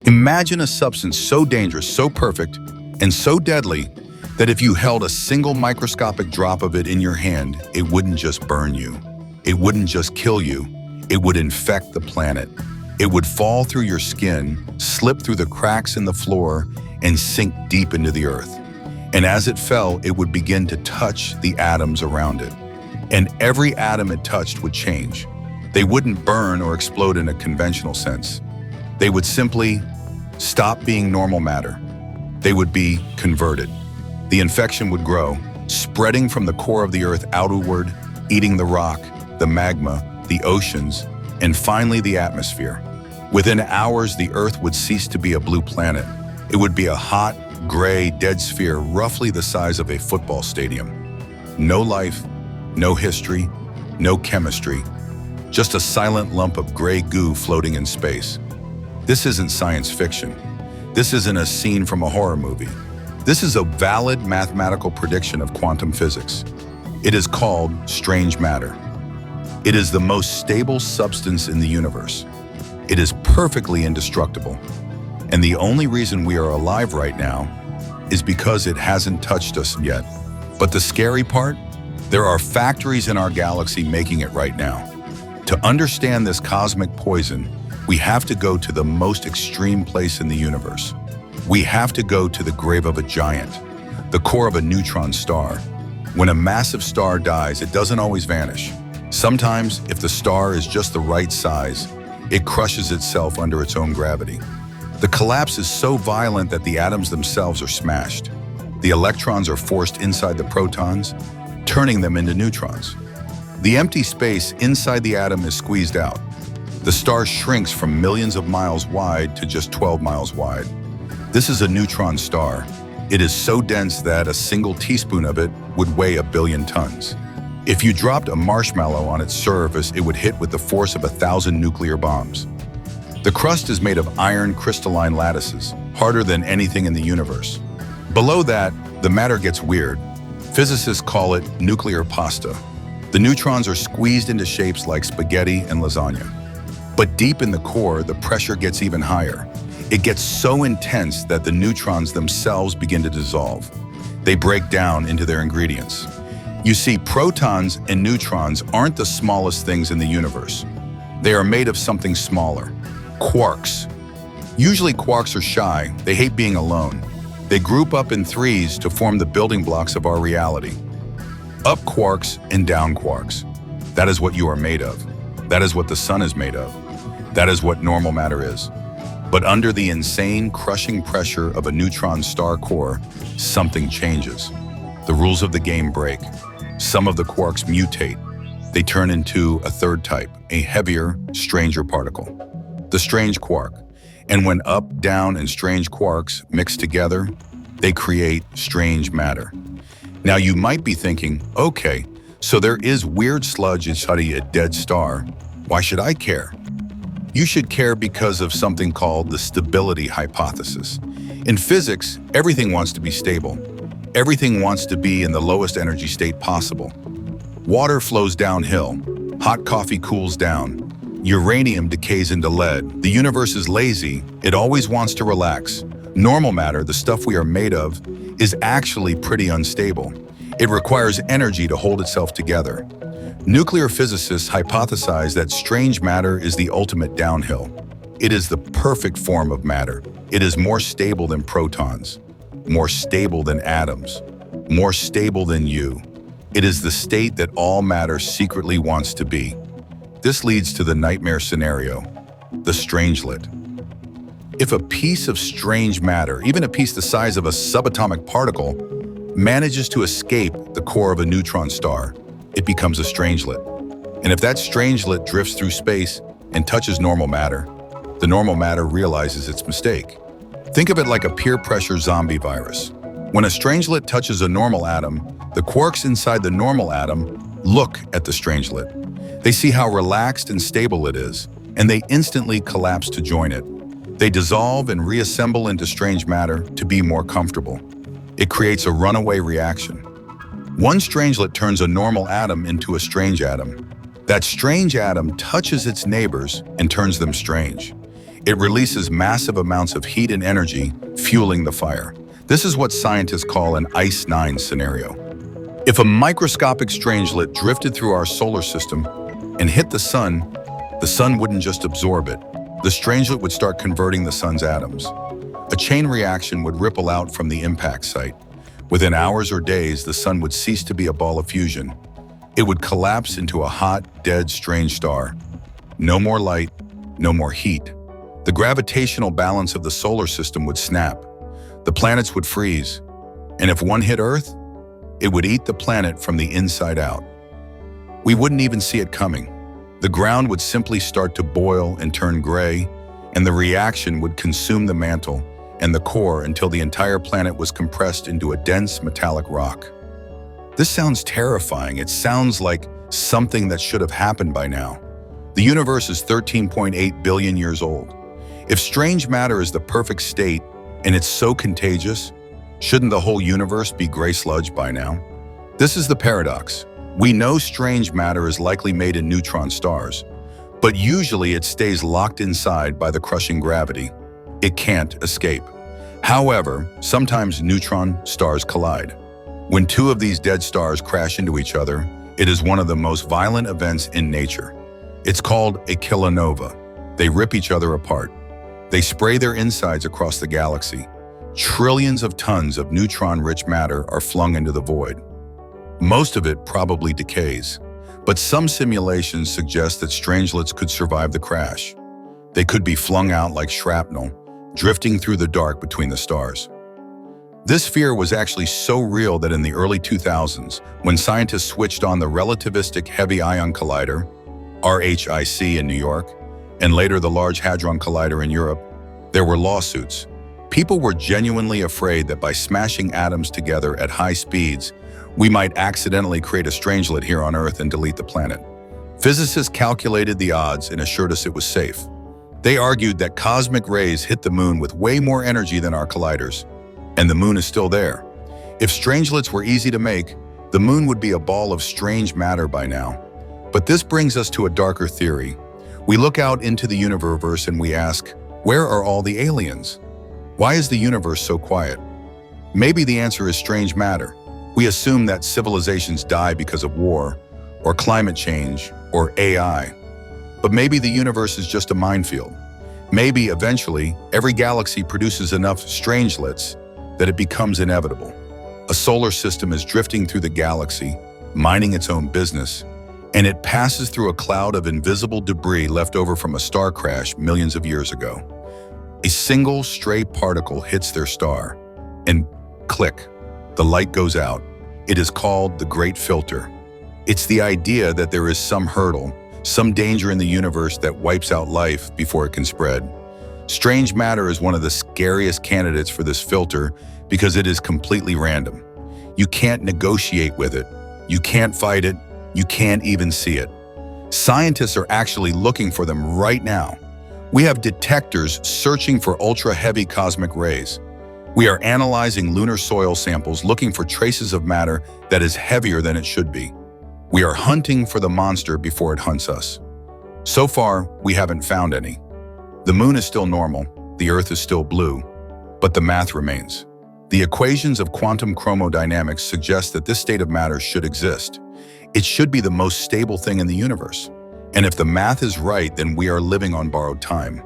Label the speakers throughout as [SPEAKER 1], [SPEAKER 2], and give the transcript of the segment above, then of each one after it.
[SPEAKER 1] Imagine a substance so dangerous, so perfect, and so deadly that if you held a single microscopic drop of it in your hand, it wouldn't just burn you. It wouldn't just kill you. It would infect the planet. It would fall through your skin, slip through the cracks in the floor, and sink deep into the earth. And as it fell, it would begin to touch the atoms around it. And every atom it touched would change. They wouldn't burn or explode in a conventional sense. They would simply stop being normal matter. They would be converted. The infection would grow, spreading from the core of the Earth outward, eating the rock, the magma, the oceans, and finally the atmosphere. Within hours, the Earth would cease to be a blue planet. It would be a hot, gray, dead sphere roughly the size of a football stadium. No life, no history, no chemistry, just a silent lump of gray goo floating in space. This isn't science fiction. This isn't a scene from a horror movie. This is a valid mathematical prediction of quantum physics. It is called strange matter. It is the most stable substance in the universe. It is perfectly indestructible. And the only reason we are alive right now is because it hasn't touched us yet. But the scary part? There are factories in our galaxy making it right now. To understand this cosmic poison, we have to go to the most extreme place in the universe. We have to go to the grave of a giant, the core of a neutron star. When a massive star dies, it doesn't always vanish. Sometimes, if the star is just the right size, it crushes itself under its own gravity. The collapse is so violent that the atoms themselves are smashed. The electrons are forced inside the protons, turning them into neutrons. The empty space inside the atom is squeezed out. The star shrinks from millions of miles wide to just 12 miles wide. This is a neutron star. It is so dense that a single teaspoon of it would weigh 1 billion tons. If you dropped a marshmallow on its surface, it would hit with the force of 1,000 nuclear bombs. The crust is made of iron crystalline lattices, harder than anything in the universe. Below that, the matter gets weird. Physicists call it nuclear pasta. The neutrons are squeezed into shapes like spaghetti and lasagna. But deep in the core, the pressure gets even higher. It gets so intense that the neutrons themselves begin to dissolve. They break down into their ingredients. You see, protons and neutrons aren't the smallest things in the universe. They are made of something smaller, quarks. Usually quarks are shy, they hate being alone. They group up in threes to form the building blocks of our reality. Up quarks and down quarks. That is what you are made of. That is what the sun is made of. That is what normal matter is. But under the insane, crushing pressure of a neutron star core, something changes. The rules of the game break. Some of the quarks mutate. They turn into a third type, a heavier, stranger particle, the strange quark. And when up, down, and strange quarks mix together, they create strange matter. Now you might be thinking, okay, so there is weird sludge inside a dead star. Why should I care? You should care because of something called the stability hypothesis. In physics, everything wants to be stable. Everything wants to be in the lowest energy state possible. Water flows downhill. Hot coffee cools down. Uranium decays into lead. The universe is lazy. It always wants to relax. Normal matter, the stuff we are made of, is actually pretty unstable. It requires energy to hold itself together. Nuclear physicists hypothesize that strange matter is the ultimate downhill. It is the perfect form of matter. It is more stable than protons, more stable than atoms, more stable than you. It is the state that all matter secretly wants to be. This leads to the nightmare scenario, the strangelet. If a piece of strange matter, even a piece the size of a subatomic particle, manages to escape the core of a neutron star, it becomes a strangelet. And if that strangelet drifts through space and touches normal matter, the normal matter realizes its mistake. Think of it like a peer pressure zombie virus. When a strangelet touches a normal atom, the quarks inside the normal atom look at the strangelet. They see how relaxed and stable it is, and they instantly collapse to join it. They dissolve and reassemble into strange matter to be more comfortable. It creates a runaway reaction. One strangelet turns a normal atom into a strange atom. That strange atom touches its neighbors and turns them strange. It releases massive amounts of heat and energy, fueling the fire. This is what scientists call an Ice 9 scenario. If a microscopic strangelet drifted through our solar system and hit the sun wouldn't just absorb it. The strangelet would start converting the sun's atoms. A chain reaction would ripple out from the impact site. Within hours or days, the sun would cease to be a ball of fusion. It would collapse into a hot, dead, strange star. No more light, no more heat. The gravitational balance of the solar system would snap. The planets would freeze. And if one hit Earth, it would eat the planet from the inside out. We wouldn't even see it coming. The ground would simply start to boil and turn gray, and the reaction would consume the mantle and the core until the entire planet was compressed into a dense metallic rock. This sounds terrifying. It sounds like something that should have happened by now. The universe is 13.8 billion years old. If strange matter is the perfect state and it's so contagious, shouldn't the whole universe be gray sludge by now? This is the paradox. We know strange matter is likely made in neutron stars, but usually it stays locked inside by the crushing gravity. It can't escape. However, sometimes neutron stars collide. When two of these dead stars crash into each other, it is one of the most violent events in nature. It's called a kilonova. They rip each other apart. They spray their insides across the galaxy. Trillions of tons of neutron-rich matter are flung into the void. Most of it probably decays, but some simulations suggest that strangelets could survive the crash. They could be flung out like shrapnel, drifting through the dark between the stars. This fear was actually so real that in the early 2000s, when scientists switched on the relativistic Heavy Ion Collider, RHIC in New York, and later the Large Hadron Collider in Europe, there were lawsuits. People were genuinely afraid that by smashing atoms together at high speeds, we might accidentally create a strangelet here on Earth and delete the planet. Physicists calculated the odds and assured us it was safe. They argued that cosmic rays hit the moon with way more energy than our colliders, and the moon is still there. If strangelets were easy to make, the moon would be a ball of strange matter by now. But this brings us to a darker theory. We look out into the universe and we ask, where are all the aliens? Why is the universe so quiet? Maybe the answer is strange matter. We assume that civilizations die because of war, or climate change, or AI. But maybe the universe is just a minefield. Maybe, eventually, every galaxy produces enough strangelets that it becomes inevitable. A solar system is drifting through the galaxy, minding its own business, and it passes through a cloud of invisible debris left over from a star crash millions of years ago. A single stray particle hits their star, and click, the light goes out. It is called the Great Filter. It's the idea that there is some hurdle, some danger in the universe that wipes out life before it can spread. Strange matter is one of the scariest candidates for this filter because it is completely random. You can't negotiate with it. You can't fight it. You can't even see it. Scientists are actually looking for them right now. We have detectors searching for ultra-heavy cosmic rays. We are analyzing lunar soil samples looking for traces of matter that is heavier than it should be. We are hunting for the monster before it hunts us. So far, we haven't found any. The moon is still normal, the Earth is still blue, but the math remains. The equations of quantum chromodynamics suggest that this state of matter should exist. It should be the most stable thing in the universe. And if the math is right, then we are living on borrowed time.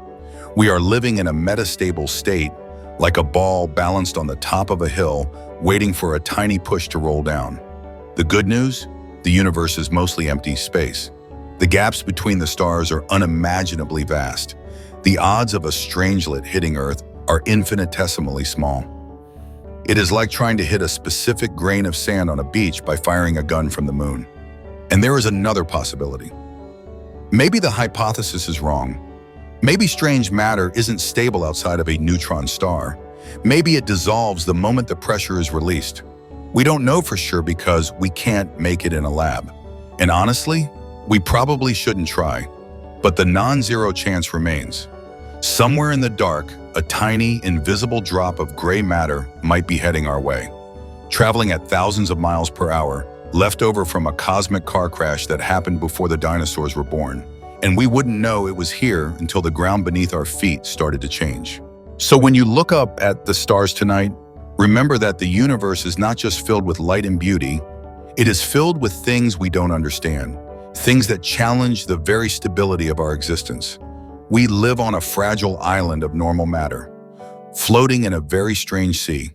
[SPEAKER 1] We are living in a metastable state, like a ball balanced on the top of a hill, waiting for a tiny push to roll down. The good news? The universe is mostly empty space. The gaps between the stars are unimaginably vast. The odds of a strangelet hitting Earth are infinitesimally small. It is like trying to hit a specific grain of sand on a beach by firing a gun from the moon. And there is another possibility. Maybe the hypothesis is wrong. Maybe strange matter isn't stable outside of a neutron star. Maybe it dissolves the moment the pressure is released. We don't know for sure because we can't make it in a lab. And honestly, we probably shouldn't try. But the non-zero chance remains. Somewhere in the dark, a tiny, invisible drop of gray matter might be heading our way, traveling at thousands of miles per hour, left over from a cosmic car crash that happened before the dinosaurs were born. And we wouldn't know it was here until the ground beneath our feet started to change. So when you look up at the stars tonight, remember that the universe is not just filled with light and beauty, it is filled with things we don't understand, things that challenge the very stability of our existence. We live on a fragile island of normal matter, floating in a very strange sea.